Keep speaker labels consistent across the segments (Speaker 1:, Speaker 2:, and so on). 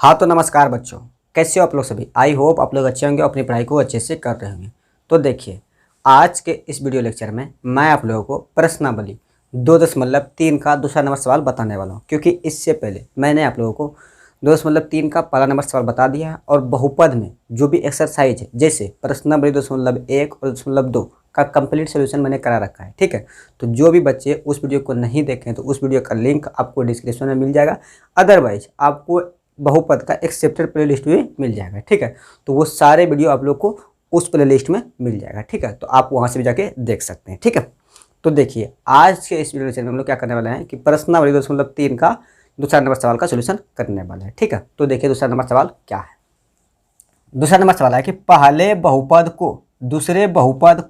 Speaker 1: हाँ तो नमस्कार बच्चों, कैसे हो आप लोग सभी। आई होप आप लोग अच्छे होंगे, अपनी पढ़ाई को अच्छे से कर रहे होंगे। तो देखिए, आज के इस वीडियो लेक्चर में मैं आप लोगों को प्रश्नावली 2.3 का दूसरा नंबर सवाल बताने वाला हूँ, क्योंकि इससे पहले मैंने आप लोगों को 2.3 का पहला नंबर सवाल बता दिया है। और बहुपद में जो भी एक्सरसाइज है, जैसे प्रश्नावली 2.1 और 2.2 का कंप्लीट सोल्यूशन मैंने करा रखा है, ठीक है। तो जो भी बच्चे उस वीडियो को नहीं देखें तो उस वीडियो का लिंक आपको डिस्क्रिप्शन में मिल जाएगा। अदरवाइज आपको बहुपद का एक सेपरेट प्लेलिस्ट भी मिल जाएगा, ठीक है। तो वो सारे वीडियो आप लोग को उस प्लेलिस्ट में मिल जाएगा, ठीक है। तो आप वहाँ से भी जाके देख सकते हैं, ठीक है। तो देखिए, आज के इस वीडियो लेक्चर में हम लोग क्या करने वाले हैं कि प्रश्नावली 2.3 का दूसरा नंबर सवाल का सोल्यूशन करने वाले हैं, ठीक है। तो देखिए, दूसरा नंबर सवाल क्या है। दूसरा नंबर सवाल है कि पहले बहुपद को दूसरे बहुपद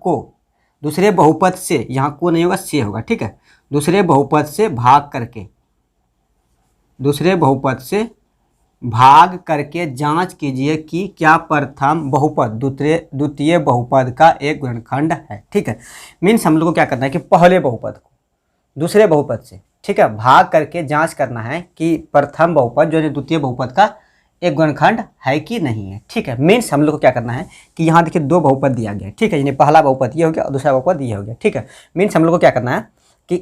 Speaker 1: से, यहाँ को नहीं होगा, से होगा, ठीक है। दूसरे बहुपद से भाग करके जांच कीजिए कि क्या प्रथम बहुपद द्वितीय बहुपद का एक गुणनखंड है, ठीक है। मीन्स हम लोग को क्या करना है कि पहले बहुपद को दूसरे बहुपद से, ठीक है, भाग करके जांच करना है कि प्रथम बहुपद जो है द्वितीय बहुपद का एक गुणनखंड है कि नहीं है, ठीक है। मीन्स हम लोग को क्या करना है कि यहाँ देखिए दो बहुपद दिया गया है, ठीक है। यानी पहला बहुपद ये हो गया और दूसरा बहुपद ये हो गया, ठीक है। मीन्स हम लोग को क्या करना है कि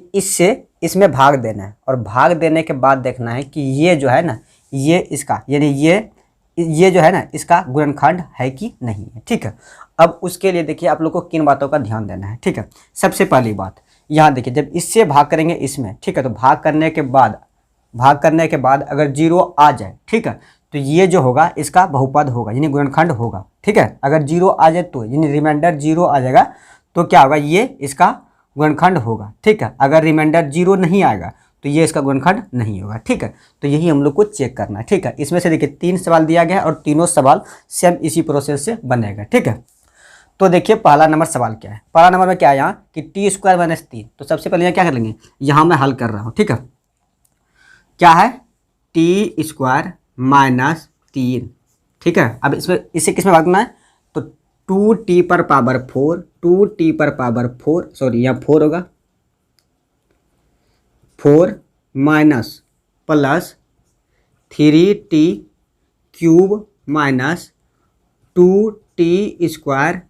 Speaker 1: इसमें भाग देना है, और भाग देने के बाद देखना है कि ये जो है ना, ये इसका यानी ये जो है ना, इसका गुणनखंड है कि नहीं है, ठीक है। अब उसके लिए देखिए आप लोग को किन बातों का ध्यान देना है, ठीक है। सबसे पहली बात, यहाँ देखिए, जब इससे भाग करेंगे इसमें, ठीक है, तो भाग करने के बाद अगर 0 आ जाए, ठीक है, तो ये जो होगा इसका बहुपद होगा, यानी गुणनखंड होगा, ठीक है। अगर 0 आ जाए तो यानी रिमाइंडर 0 आ जाएगा तो क्या होगा, ये इसका गुणनखंड होगा, ठीक है। अगर रिमाइंडर 0 नहीं आएगा तो ये इसका गुणनखंड नहीं होगा, ठीक है। तो यही हम लोग को चेक करना है, ठीक है। इसमें से देखिए 3 सवाल दिया गया है और तीनों सवाल सेम इसी प्रोसेस से बनेगा, ठीक है। तो देखिए पहला नंबर सवाल क्या है। पहला नंबर में क्या है यहाँ कि टी स्क्वायर माइनस 3। तो सबसे पहले यहाँ क्या कर लेंगे, यहाँ मैं हल कर रहा हूँ, ठीक है। क्या है, टी स्क्वायर माइनस 3, ठीक है। अब इसमें इसे किस में भागना है, तो 2t पर पावर 4 सॉरी यहाँ 4 होगा, 4 minus plus 3t cube minus 2t square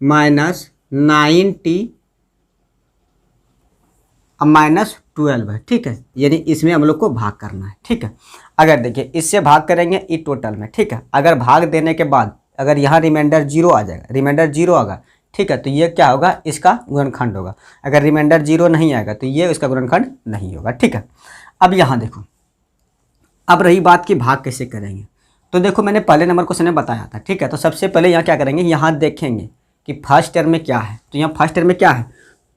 Speaker 1: minus 9t अब माइनस 12 है, ठीक है। यानी इसमें हम लोग को भाग करना है, ठीक है। अगर देखिए इससे भाग करेंगे ई टोटल में, ठीक है। अगर भाग देने के बाद अगर यहाँ रिमाइंडर 0 आ जाएगा, रिमाइंडर 0 आएगा, ठीक है, तो ये क्या होगा, इसका गुणनखंड होगा। अगर रिमाइंडर 0 नहीं आएगा तो ये इसका गुणनखंड नहीं होगा, ठीक है। अब यहाँ देखो, अब रही बात कि भाग कैसे करेंगे। तो देखो मैंने पहले नंबर क्वेश्चन में बताया था, ठीक है। तो सबसे पहले यहाँ क्या करेंगे, यहाँ देखेंगे कि फर्स्ट टर्म में क्या है। तो यहाँ फर्स्ट टर्म में क्या है,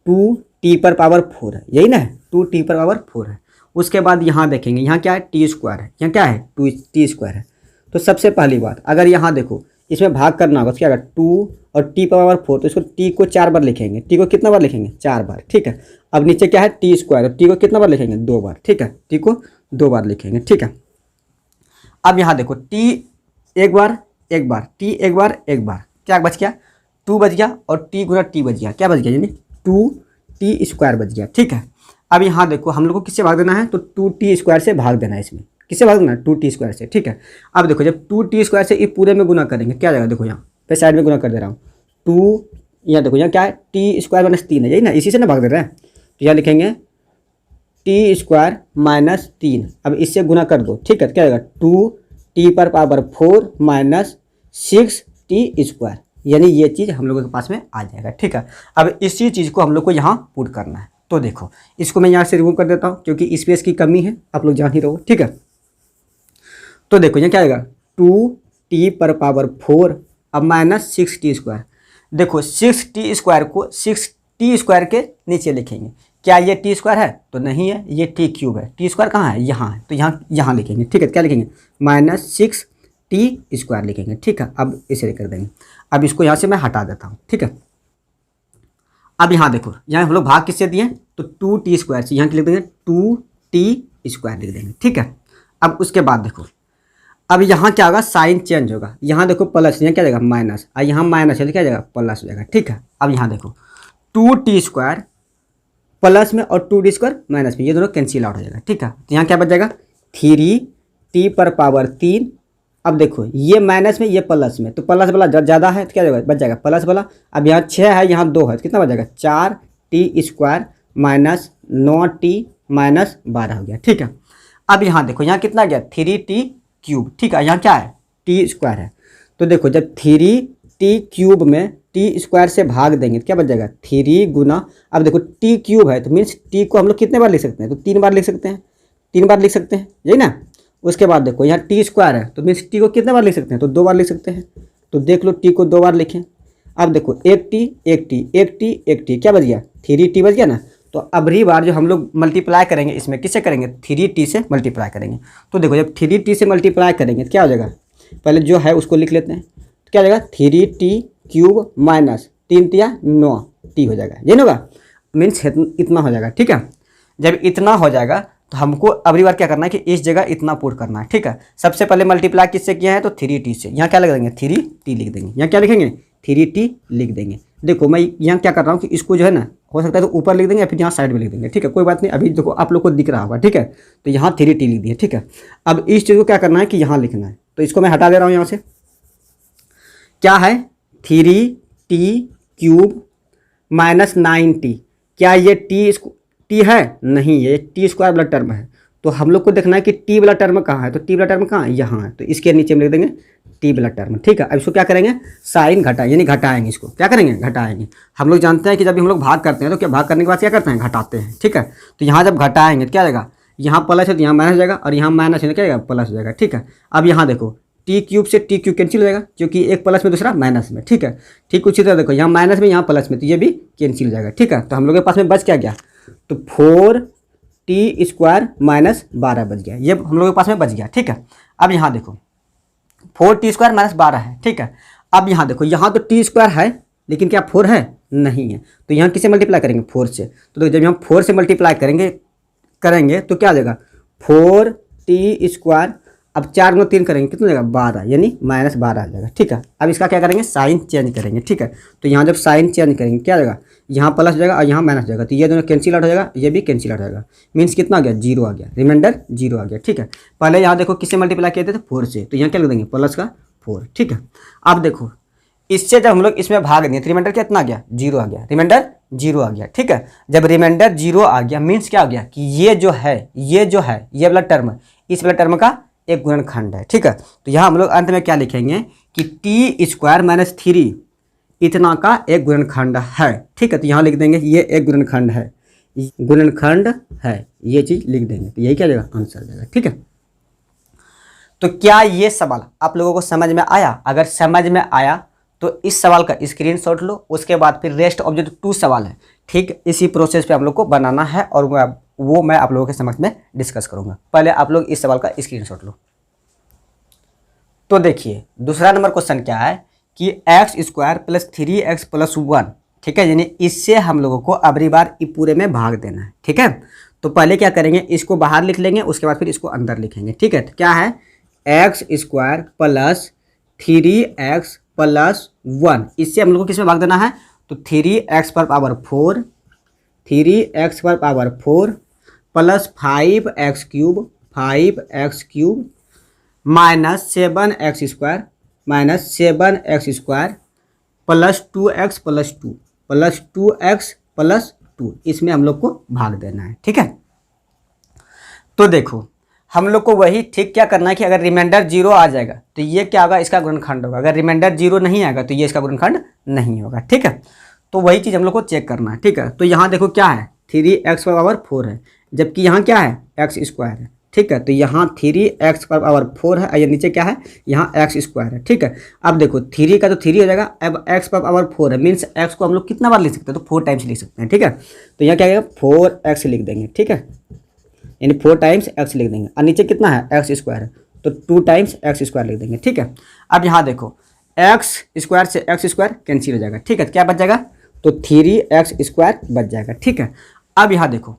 Speaker 1: 2t पर पावर 4 है, यही ना, 2t पर पावर 4 है। उसके बाद यहाँ देखेंगे, यहाँ क्या है, टी स्क्वायर है, यहाँ क्या है, 2t स्क्वायर है। तो सबसे पहली बात, अगर यहाँ देखो इसमें भाग करना होगा तो क्या होगा, 2 और t पर पावर 4, तो इसको t को 4 बार लिखेंगे। t को कितना बार लिखेंगे, 4 बार, ठीक है। अब नीचे क्या है, टी स्क्वायर, t को कितना बार लिखेंगे, 2 बार, ठीक है। t को 2 बार लिखेंगे, ठीक है। अब यहाँ देखो t एक बार t एक बार क्या बच गया, 2 बच गया, और t गुना t बच गया, क्या बच गया, यानी 2t स्क्वायर बच गया, ठीक है। अब यहाँ देखो हम लोग को किससे भाग देना है, तो 2t स्क्वायर से भाग देना है। इसमें किससे भाग देना है, 2t स्क्वायर से, ठीक है। अब देखो जब 2t स्क्वायर से ये पूरे में गुना करेंगे, क्या जाएगा, देखो यहाँ पे साइड में गुना कर दे रहा हूँ, 2, यहाँ देखो यहाँ क्या है, t स्क्वायर माइनस 3 है, यही ना, इसी से ना भाग दे रहे हैं। तो यहाँ लिखेंगे t स्क्वायर माइनस 3, अब इससे गुना कर दो, ठीक है। क्या आएगा, 2t पर पावर 4 माइनस 6t स्क्वायर, यानी ये चीज़ हम लोगों के पास में आ जाएगा, ठीक है। अब इसी चीज़ को हम लोग को यहाँ पुट करना है। तो देखो इसको मैं यहाँ से रिमूव कर देता हूँ क्योंकि स्पेस की कमी है, आप लोग जान ही रहो, ठीक है। तो देखो यहाँ क्या आएगा, 2t पर पावर 4 अब माइनस 6t स्क्वायर। देखो 6t स्क्वायर को 6t स्क्वायर के नीचे लिखेंगे। क्या ये t स्क्वायर है, तो नहीं है, ये t क्यूब है। t स्क्वायर कहाँ है, यहाँ है, तो यहाँ लिखेंगे, ठीक है। क्या लिखेंगे, माइनस 6t स्क्वायर लिखेंगे, ठीक है। अब इसे कर देंगे। अब इसको यहाँ से मैं हटा देता हूँ, ठीक है। अब यहाँ देखो, यहाँ हम लोग भाग किससे दिए, तो 2t स्क्वायर से, यहाँ लिख देंगे 2t स्क्वायर लिख देंगे, ठीक है। अब उसके बाद देखो, अब यहाँ क्या होगा, साइन चेंज होगा। यहाँ देखो प्लस, यहाँ क्या जाएगा, माइनस, और यहाँ माइनस है तो क्या जाएगा, प्लस हो जाएगा, ठीक है। अब यहाँ देखो 2t स्क्वायर प्लस में और 2t स्क्वायर माइनस में, ये दोनों कैंसिल आउट हो जाएगा, ठीक है। तो यहाँ क्या बच जाएगा, 3 टी पर पावर 3। अब देखो ये माइनस में ये प्लस में, तो प्लस वाला ज़्यादा है तो क्या जाएगा, बच जाएगा प्लस वाला। अब यहाँ 6 है यहाँ 2 है तो कितना बच जाएगा, 4t² माइनस 9t माइनस 12 हो गया। ठीक है, अब यहाँ देखो यहाँ कितना गया, 3t³। ठीक है, यहाँ क्या है, t² है। तो देखो जब 3t³ में t² से भाग देंगे तो क्या बच जाएगा, 3 गुना, अब देखो t³ है तो मीन्स t को हम लोग कितने बार लिख सकते हैं, तो 3 बार लिख सकते हैं, 3 बार लिख सकते हैं, यही ना। उसके बाद देखो यहाँ t² है तो मीन्स t को कितने बार लिख सकते हैं, तो 2 बार लिख सकते हैं। तो देख लो t को 2 बार लिखें। अब देखो 1t क्या बच गया, 3t बच गया ना। तो अबरी बार जो हम लोग मल्टीप्लाई करेंगे इसमें किससे करेंगे, 3t से मल्टीप्लाई करेंगे। तो देखो जब 3t से मल्टीप्लाई करेंगे तो क्या हो जाएगा, पहले जो है उसको लिख लेते हैं, तो क्या हो जाएगा 3t³ माइनस 3 तिया 9t हो जाएगा, ये ना होगा, मीन्स इतना हो जाएगा। ठीक है, जब इतना हो जाएगा तो हमको अगली बार क्या करना है कि इस जगह इतना पुट करना है। ठीक है, सबसे पहले मल्टीप्लाई किससे किया है, तो 3t से। यहाँ क्या लिख देंगे, 3t लिख देंगे। यहाँ क्या लिखेंगे, 3t लिख देंगे। देखो मैं यहाँ क्या कर रहा हूँ कि इसको जो है ना, हो सकता है तो ऊपर लिख देंगे या फिर यहाँ साइड में लिख देंगे। ठीक है, कोई बात नहीं, अभी देखो आप लोग को दिख रहा होगा। ठीक है, तो यहाँ 3t लिख दिए। ठीक है, अब इस चीज़ को क्या करना है कि यहाँ लिखना है, तो इसको मैं हटा दे रहा हूँ यहाँ से। क्या है, 3t³ माइनस 9t। क्या ये t है, नहीं, ये t² वाला टर्म है। तो हम लोग को देखना है कि t वाला टर्म कहाँ है, तो t वाला टर्म कहाँ है, यहाँ है। तो इसके नीचे में लिख देंगे t वाला टर्म। ठीक है, अब इसको क्या करेंगे, साइन घटा यानी घटाएंगे, इसको क्या करेंगे, घटाएंगे। हम लोग जानते हैं कि जब हम लोग भाग करते हैं तो क्या भाग करने के बाद क्या करते हैं, घटाते हैं। ठीक है, तो यहाँ जब घटाएंगे तो क्या जाएगा, यहाँ प्लस है तो यहाँ माइनस हो जाएगा, और यहाँ माइनस है तो क्या जाएगा, प्लस हो जाएगा। ठीक है, अब यहाँ देखो t³ से t³ कैंसिल हो जाएगा, क्योंकि एक प्लस में दूसरा माइनस में। ठीक है, ठीक उसी तरह देखो यहाँ माइनस में यहाँ प्लस में, तो ये भी कैंसिल हो जाएगा। ठीक है, तो हम लोग के पास में बच क्या गया, तो 4t² माइनस 12 बच गया, ये हम लोग के पास में बच गया। ठीक है, अब यहाँ देखो 4t² माइनस 12 है। ठीक है, अब यहाँ देखो यहाँ तो t² है लेकिन क्या 4 है, नहीं है। तो यहाँ किसे मल्टीप्लाई करेंगे, 4 से। तो देखो जब हम 4 से मल्टीप्लाई करेंगे तो क्या आ जाएगा, 4t²। अब 4 गुना 3 करेंगे कितना हो जाएगा, 12, यानी माइनस 12 आ जाएगा। ठीक है, अब इसका क्या करेंगे, साइन चेंज करेंगे। ठीक है, तो यहाँ जब साइन चेंज करेंगे क्या आ जाएगा, यहाँ प्लस हो जाएगा और यहाँ माइनस हो जाएगा, तो ये दोनों कैंसिल आउट हो जाएगा, ये भी कैंसिल आउट हो जाएगा। मीन्स कितना आ गया, 0 आ गया, रिमाइंडर 0 आ गया। ठीक है, पहले यहाँ देखो किससे मल्टीप्लाई किए थे, तो 4 से, तो यहाँ क्या लिख देंगे, प्लस का 4। ठीक है, अब देखो इससे जब हम लोग इसमें भाग दिए तो रिमाइंडर कितना आ गया, 0 आ गया, रिमाइंडर 0 आ गया। ठीक है, जब रिमाइंडर 0 आ गया मीन्स क्या आ गया कि ये जो है ये वाला टर्म, इस वाला टर्म का एक गुणनखंड है। ठीक है, तो यहाँ हम लोग अंत में क्या लिखेंगे कि t² माइनस 3 इतना का एक गुणनखंड है। ठीक है, तो यहाँ लिख देंगे ये एक गुणनखंड है, ये चीज़ लिख देंगे, तो यही क्या जाएगा, आंसर जाएगा। ठीक है, तो क्या ये सवाल आप लोगों को समझ में आया? अगर समझ में आया तो इस सवाल का स्क्रीनशॉट लो, उसके बाद फिर रेस्ट ऑफ जो 2 सवाल है, ठीक इसी प्रोसेस पे हम लोग को बनाना है, और वो मैं आप लोगों के समक्ष में डिस्कस करूंगा। पहले आप लोग इस सवाल का स्क्रीनशॉट लो। तो देखिए दूसरा नंबर क्वेश्चन क्या है कि x² प्लस 3x प्लस 1। ठीक है, यानी इससे हम लोगों को अबरी बार पूरे में भाग देना है। ठीक है, तो पहले क्या करेंगे, इसको बाहर लिख लेंगे, उसके बाद फिर इसको अंदर लिखेंगे। ठीक है, तो क्या है, x² प्लस 3x प्लस 1, इससे हम लोग को किस में भाग देना है, तो 3x पर power 4 plus 5x³ minus 7x² plus 2x plus 2 इसमें हम लोग को भाग देना है। ठीक है, तो देखो हम लोग को वही ठीक क्या करना है कि अगर रिमाइंडर 0 आ जाएगा तो ये क्या होगा, इसका गुणनखंड होगा। अगर रिमाइंडर 0 नहीं आएगा तो ये इसका गुणनखंड नहीं होगा। ठीक है, तो वही चीज़ हम लोग को चेक करना है। ठीक है, तो यहाँ देखो क्या है, 3x पर पावर 4 है, जबकि यहाँ क्या है, x² है। ठीक है, तो यहाँ 3x पर पावर 4 है, और ये नीचे क्या है, यहाँ x² है। ठीक है, अब देखो 3 का तो 3 हो जाएगा, अब x पर पावर 4 है, मीन्स x को हम लोग कितना बार लिख सकते हैं, तो 4 टाइम्स लिख सकते हैं। ठीक है, तो यहाँ क्या आएगा, 4x लिख देंगे। ठीक है, यानी 4 टाइम्स x लिख देंगे, और नीचे कितना है, x² है, तो 2 टाइम्स x² लिख देंगे। ठीक है, अब यहाँ देखो x² से x² कैंसिल हो जाएगा। ठीक है, तो क्या बच जाएगा, तो 3x² बच जाएगा। ठीक है, अब यहाँ देखो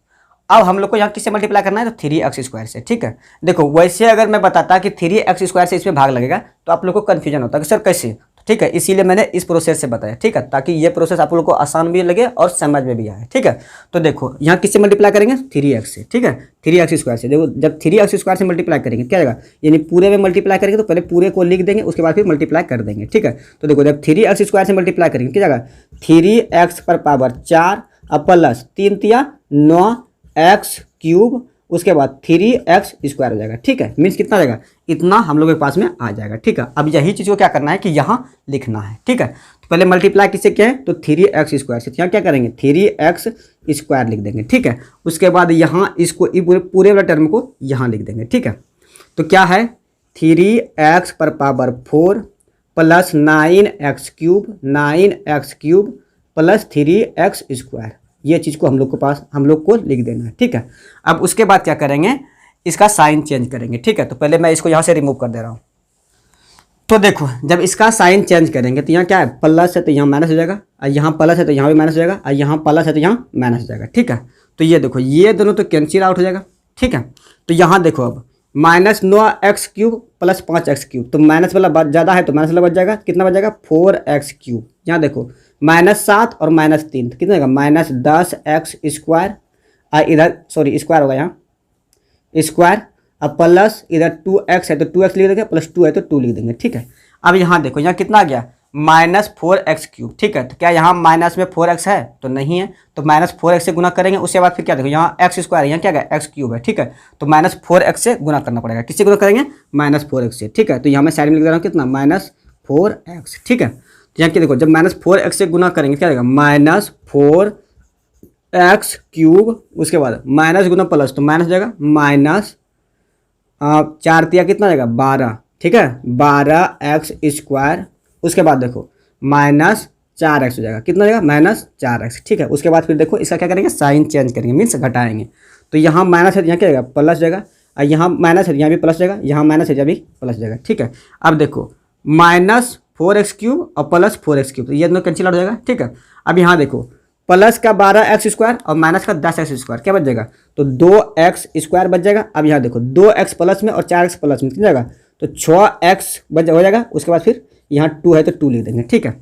Speaker 1: अब हम लोग को यहाँ किससे मल्टीप्लाई करना है, तो 3x² से। ठीक है, देखो वैसे अगर मैं बताता कि 3x² से इसमें भाग लगेगा तो आप लोग को कन्फ्यूजन होता है कि सर कैसे, तो ठीक है, इसीलिए मैंने इस प्रोसेस से बताया, ठीक है, ताकि ये प्रोसेस आप लोग को आसान भी लगे और समझ में भी आए, ठीक है। तो देखो यहाँ किससे मल्टीप्लाई करेंगे, 3x से, ठीक है, 3x स्क्वायर से। देखो जब 3x स्क्वायर से मल्टीप्लाई करेंगे क्या आएगा, यानी पूरे में मल्टीप्लाई करेंगे तो पहले पूरे को लिख देंगे, उसके बाद फिर मल्टीप्लाई कर देंगे, ठीक है। तो देखो जब 3x स्क्वायर से मल्टीप्लाई करेंगे क्या जाएगा, 3x पर पावर 4 अब प्लस 3 तिया 9x क्यूब, उसके बाद 3x स्क्वायर हो जाएगा, ठीक है। मीन्स कितना जाएगा, इतना हम लोग के पास में आ जाएगा, ठीक है। अब यही चीज़ को क्या करना है कि यहाँ लिखना है, ठीक है। तो पहले मल्टीप्लाई किससे किया है, तो 3x स्क्वायर से, यहाँ क्या करेंगे 3x स्क्वायर लिख देंगे, ठीक है। उसके बाद यहाँ इसको पूरे वाले टर्म को यहाँ लिख देंगे, ठीक है। तो क्या है 3x पर power 4 plus 9x cube plus 3x square, ये चीज़ को हम लोग को लिख देना है, ठीक है। अब उसके बाद क्या करेंगे, इसका साइन चेंज करेंगे, ठीक है। तो पहले मैं इसको यहाँ से रिमूव कर दे रहा हूँ। तो देखो जब इसका साइन चेंज करेंगे तो यहाँ क्या है, प्लस है तो यहाँ माइनस हो जाएगा, और यहाँ प्लस है तो यहाँ भी माइनस हो जाएगा, और यहाँ प्लस है तो यहाँ माइनस हो जाएगा, ठीक है। तो ये देखो ये दोनों तो कैंसिल आउट हो जाएगा, ठीक है। तो यहाँ देखो अब minus 9x cube plus 5x cube, तो माइनस वाला ज़्यादा है तो माइनस वाला बच जाएगा, कितना बच जाएगा 4x क्यूब। यहाँ देखो -7 और -3 तो कितना आएगा -10x स्क्वायर, और इधर सॉरी स्क्वायर होगा यहाँ स्क्वायर, अब प्लस इधर 2x है तो 2x लिख देंगे, प्लस 2 है तो 2 लिख देंगे, ठीक है। अब यहाँ देखो यहाँ कितना आ गया -4x क्यूब, ठीक है। तो क्या यहाँ माइनस में 4x है, तो नहीं है, तो -4x से गुना करेंगे। उसके बाद फिर क्या देखो यहाँ x स्क्वायर है, यहाँ क्या गया x क्यूब है, ठीक है। तो -4x से गुना करना पड़ेगा, किससे गुना करेंगे -4x से, ठीक है। तो यहाँ मैं साइड में लिख दे रहा हूँ कितना -4x, ठीक है। तो यहाँ क्या देखो जब -4x से गुना करेंगे क्या देगा -4x क्यूब, उसके बाद माइनस गुना प्लस तो माइनस हो जाएगा माइनस 4 तिया कितना जाएगा 12, ठीक है 12x स्क्वायर, उसके बाद देखो -4x हो जाएगा, कितना हो जाएगा -4x, ठीक है। उसके बाद फिर देखो इसका क्या करेंगे साइन चेंज करेंगे, मीन्स घटाएंगे। तो यहाँ माइनस है यहाँ क्या जाएगा प्लस जाएगा, और यहाँ माइनस है यहाँ भी प्लस जाएगा, यहाँ माइनस है यहाँ भी प्लस जाएगा, ठीक है। अब देखो -4x क्यूब और प्लस 4x क्यूब, तो ये दोनों कैंसिल आउट हो जाएगा, ठीक है। अब यहाँ देखो प्लस का 12x स्क्वायर और माइनस का 10x स्क्वायर क्या बच जाएगा, तो 2x स्क्वायर बच जाएगा। अब यहाँ देखो 2x प्लस में और 4x प्लस में कितना जाएगा, तो 6x हो जाएगा। उसके बाद फिर यहाँ 2 है तो 2 लिख देंगे, ठीक है।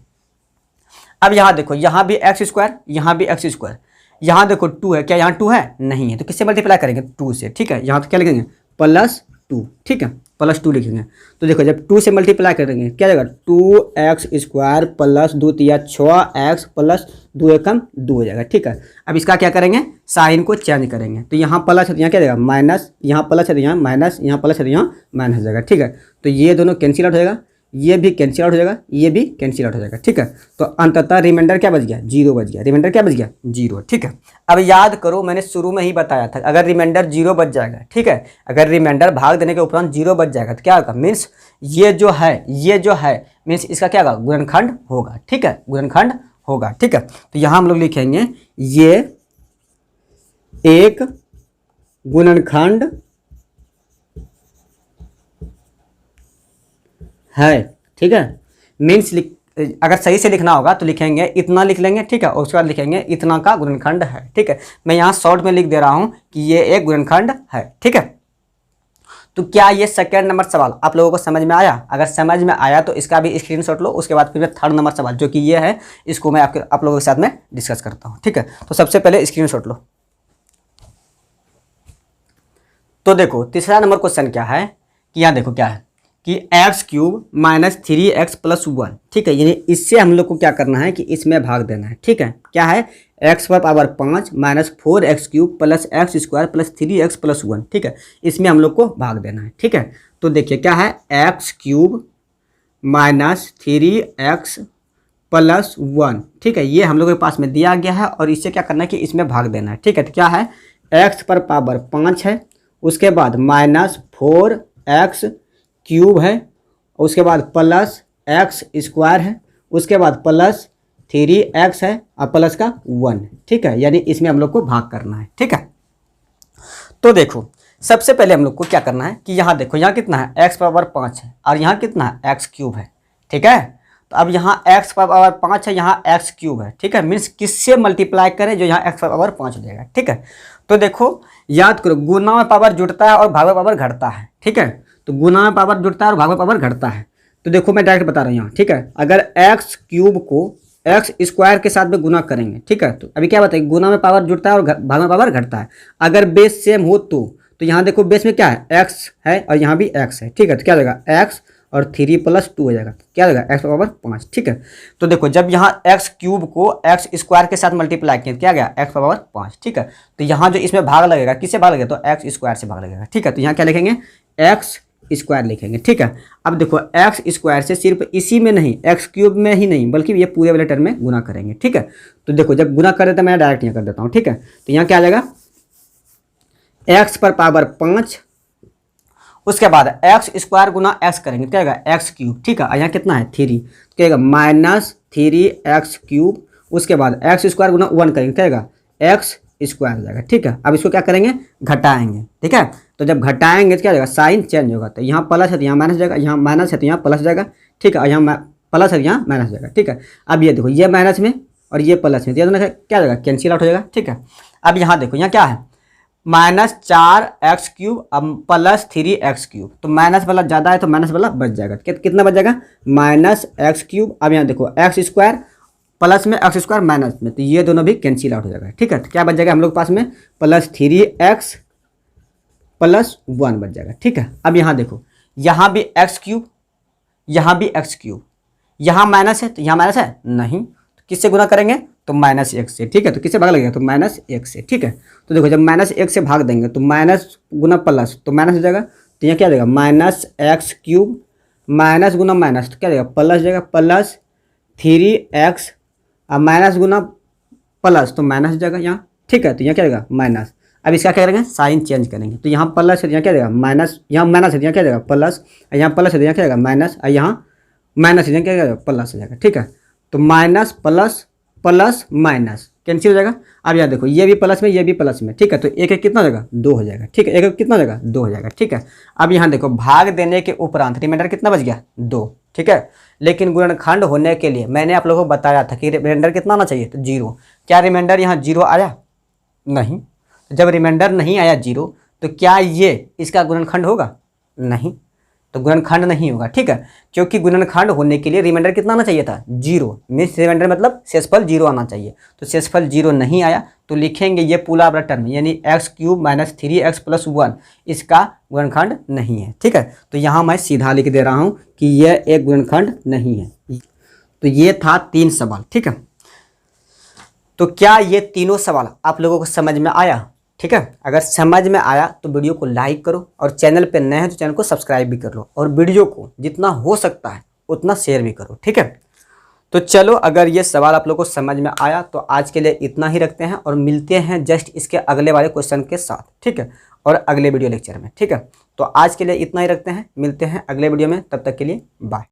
Speaker 1: अब यहाँ देखो यहाँ भी x स्क्वायर, यहाँ भी x स्क्वायर, यहाँ देखो 2 है, क्या यहाँ 2 है नहीं है, तो किससे मल्टीप्लाई करेंगे 2 से, ठीक है। यहाँ तो क्या लिखेंगे +2, ठीक है +2 लिखेंगे। तो देखो जब 2 से मल्टीप्लाई करेंगे क्या जाएगा 2x स्क्वायर प्लस 2 तिया 6x प्लस 2 एकम 2 हो जाएगा, ठीक है। अब इसका क्या करेंगे साइन को चेंज करेंगे, तो यहाँ प्लस है तो यहाँ क्या जाएगा माइनस, यहाँ प्लस है तो यहाँ माइनस, यहाँ प्लस है तो यहाँ माइनस हो जाएगा, ठीक है। तो ये दोनों कैंसिल आउट हो जाएगा, ये भी कैंसिल आउट हो जाएगा, ये भी कैंसिल आउट हो जाएगा, ठीक है। तो अंततः रिमाइंडर क्या बच गया 0 बच गया, रिमाइंडर क्या बच गया 0, ठीक है। अब याद करो मैंने शुरू में ही बताया था अगर रिमाइंडर 0 बच जाएगा, ठीक है, अगर रिमाइंडर भाग देने के उपरांत 0 बच जाएगा तो क्या होगा, मीन्स ये जो है मीन्स इसका क्या होगा गुणनखंड होगा, ठीक है, गुणनखंड होगा, ठीक है। तो यहाँ हम लोग लिखेंगे ये एक गुणनखंड है, ठीक है। मीन्स अगर सही से लिखना होगा तो लिखेंगे इतना लिख लेंगे, ठीक है, और उसके बाद लिखेंगे इतना का गुणनखंड है, ठीक है। मैं यहाँ शॉर्ट में लिख दे रहा हूँ कि ये एक गुणनखंड है, ठीक है। तो क्या ये सेकंड नंबर सवाल आप लोगों को समझ में आया? अगर समझ में आया तो इसका भी स्क्रीनशॉट लो। उसके बाद फिर मैं थर्ड नंबर सवाल जो कि ये है इसको मैं आप लोगों के साथ में डिस्कस करता हूँ, ठीक है। तो सबसे पहले स्क्रीनशॉट लो। तो देखो तीसरा नंबर क्वेश्चन क्या है कि यहाँ देखो क्या है कि x क्यूब -3x + 1, ठीक है। यानी इससे हम लोग को क्या करना है कि इसमें भाग देना है, ठीक है। क्या है x पर power 5 -4x cube plus x square plus 3x + 1, ठीक है। इसमें हम लोग को भाग देना है, ठीक है। तो देखिए क्या है x क्यूब -3x + 1, ठीक है। ये हम लोग के पास में दिया गया है और इससे क्या करना है कि इसमें भाग देना है, ठीक है। तो क्या है x पर पावर 5 है, उसके बाद -4x क्यूब है, उसके बाद प्लस x स्क्वायर है, उसके बाद प्लस 3x है और प्लस का 1, ठीक है। यानी इसमें हम लोग को भाग करना है, ठीक है। तो देखो सबसे पहले हम लोग को क्या करना है कि यहाँ देखो यहाँ कितना है x पावर 5 है और यहाँ कितना है x क्यूब है, ठीक है। तो अब यहाँ x पावर 5 है, यहाँ x क्यूब है, ठीक है। मीन्स किससे मल्टीप्लाई करें जो यहाँ x पावर 5 हो जाएगा, ठीक है। तो देखो याद करो गुना में पावर जुड़ता है और भाग में पावर घटता है, ठीक है। तो गुना में पावर जुड़ता है और भाग में पावर घटता है। तो देखो मैं डायरेक्ट बता रहा हूँ यहाँ, ठीक है। अगर एक्स क्यूब को एक्स स्क्वायर के साथ में गुना करेंगे, ठीक है, तो अभी क्या बताइए, गुना में पावर जुड़ता है और भाग में पावर घटता है। अगर बेस सेम हो तो यहाँ देखो बेस में क्या है, एक्स है और यहाँ भी एक्स है, ठीक है। तो क्या हो जाएगा, एक्स और 3 + 2 हो जाएगा, क्या हो जाएगा, एक्स पावर 5, ठीक है। तो देखो जब यहाँ एक्स क्यूब को एक्स स्क्वायर के साथ मल्टीप्लाई किया, क्या गया, एक्स पावर 5, ठीक है। तो यहाँ जो इसमें भाग लगेगा, किससे भाग लगेगा, तो एक्स स्क्वायर से भाग लगेगा, ठीक है। तो यहाँ क्या लिखेंगे, एक्स स्क्वायर लिखेंगे, ठीक है। अब देखो एक्स स्क्वायर से सिर्फ इसी में नहीं, एक्स क्यूब में ही नहीं, बल्कि ये पूरे वाले टर्म में गुना करेंगे, ठीक है। तो देखो जब गुना कर देते हैं, मैं डायरेक्ट यहाँ कर देता हूँ, ठीक है। तो यहाँ क्या आ जाएगा, एक्स पर पावर 5, उसके बाद एक्स स्क्वायर गुना एक्स करेंगे, क्या आएगा, एक्स क्यूब, ठीक है। यहाँ कितना है, 3, तो क्या आएगा -3x³ उसके बाद एक्स स्क्वायर गुना 1 करेंगे, क्या आएगा, एक्स स्क्वायर हो जाएगा, ठीक है। अब इसको क्या करेंगे, घटाएंगे, ठीक है। तो जब घटाएंगे तो क्या हो जाएगा, साइन चेंज होगा, तो यहाँ प्लस है तो यहाँ माइनस हो जाएगा, यहाँ माइनस है तो यहाँ प्लस हो जाएगा, ठीक है। और यहाँ प्लस है तो यहाँ माइनस हो जाएगा, ठीक है। अब ये देखो, ये माइनस में और ये प्लस में, तो दोनों क्या हो जाएगा, कैंसिल आउट हो जाएगा, ठीक है। अब यहाँ देखो, यहाँ क्या है, -4x³ अब +3x³, तो माइनस वाला ज़्यादा है तो माइनस वाला बच जाएगा, कितना बच जाएगा, -x³। अब यहाँ देखो एक्स स्क्वायर प्लस में एक्स स्क्वायर माइनस में, तो ये दोनों भी कैंसिल आउट हो जाएगा, ठीक है। तो क्या बच जाएगा हम लोग के पास में, +3x + 1 बच जाएगा, ठीक है। अब यहाँ देखो, यहाँ भी x³, यहाँ भी x³, यहाँ माइनस है तो यहाँ माइनस है नहीं, तो किससे गुना करेंगे, तो -1 से, ठीक है। तो किससे भाग लगेगा, तो -1 से, ठीक है। तो देखो जब -1 से भाग देंगे तो माइनस गुना प्लस तो माइनस हो जाएगा, तो यहाँ क्या हो जाएगा, -x³ माइनस गुना माइनस तो क्या हो जाएगा, प्लस हो जाएगा, +3x अब माइनस गुना प्लस तो माइनस हो जाएगा यहाँ, ठीक है। तो यहाँ क्या हो जाएगा, माइनस। अब इसका क्या करेंगे, साइन चेंज करेंगे, तो यहाँ प्लस है तो यहाँ क्या हो जाएगा, माइनस, यहाँ माइनस है तो यहाँ क्या हो जाएगा, प्लस, यहाँ प्लस है तो यहाँ क्या हो जाएगा, माइनस, और यहाँ माइनस है तो यहाँ क्या हो जाएगा, प्लस हो जाएगा, ठीक है। तो minus plus plus minus cancel हो जाएगा। अब यहाँ देखो, ये भी प्लस में, ये भी प्लस में, ठीक है। तो एक कितना हो जाएगा, 2 हो जाएगा, ठीक है। एक कितना हो जाएगा, 2 हो जाएगा, ठीक है। अब यहाँ देखो, भाग देने के उपरांत रिमाइंडर कितना बच गया, 2, ठीक है। लेकिन गुणनखंड होने के लिए मैंने आप लोगों को बताया था कि रिमाइंडर कितना आना चाहिए, तो 0। क्या रिमाइंडर यहाँ 0 आया, नहीं। जब रिमाइंडर नहीं आया 0, तो क्या ये इसका गुणनखंड होगा, नहीं, तो गुणनखंड नहीं होगा, ठीक है। क्योंकि गुणनखंड होने के लिए रिमाइंडर कितना आना चाहिए था, 0, मीन्स रिमाइंडर मतलब शेषफल 0 आना चाहिए। तो शेषफल 0 नहीं आया, तो लिखेंगे ये पूरा वाला टर्म यानी x³ - 3x + 1 इसका गुणनखंड नहीं है, ठीक है। तो यहाँ मैं सीधा लिख दे रहा हूँ कि यह एक गुणनखंड नहीं है। तो ये था 3 सवाल, ठीक है। तो क्या ये तीनों सवाल आप लोगों को समझ में आया, ठीक है। अगर समझ में आया तो वीडियो को लाइक करो, और चैनल पे नए हैं तो चैनल को सब्सक्राइब भी कर लो, और वीडियो को जितना हो सकता है उतना शेयर भी करो, ठीक है। तो चलो, अगर ये सवाल आप लोगों को समझ में आया तो आज के लिए इतना ही रखते हैं, और मिलते हैं जस्ट इसके अगले वाले क्वेश्चन के साथ, ठीक है, और अगले वीडियो लेक्चर में, ठीक है। तो आज के लिए इतना ही रखते हैं, मिलते हैं अगले वीडियो में, तब तक के लिए बाय।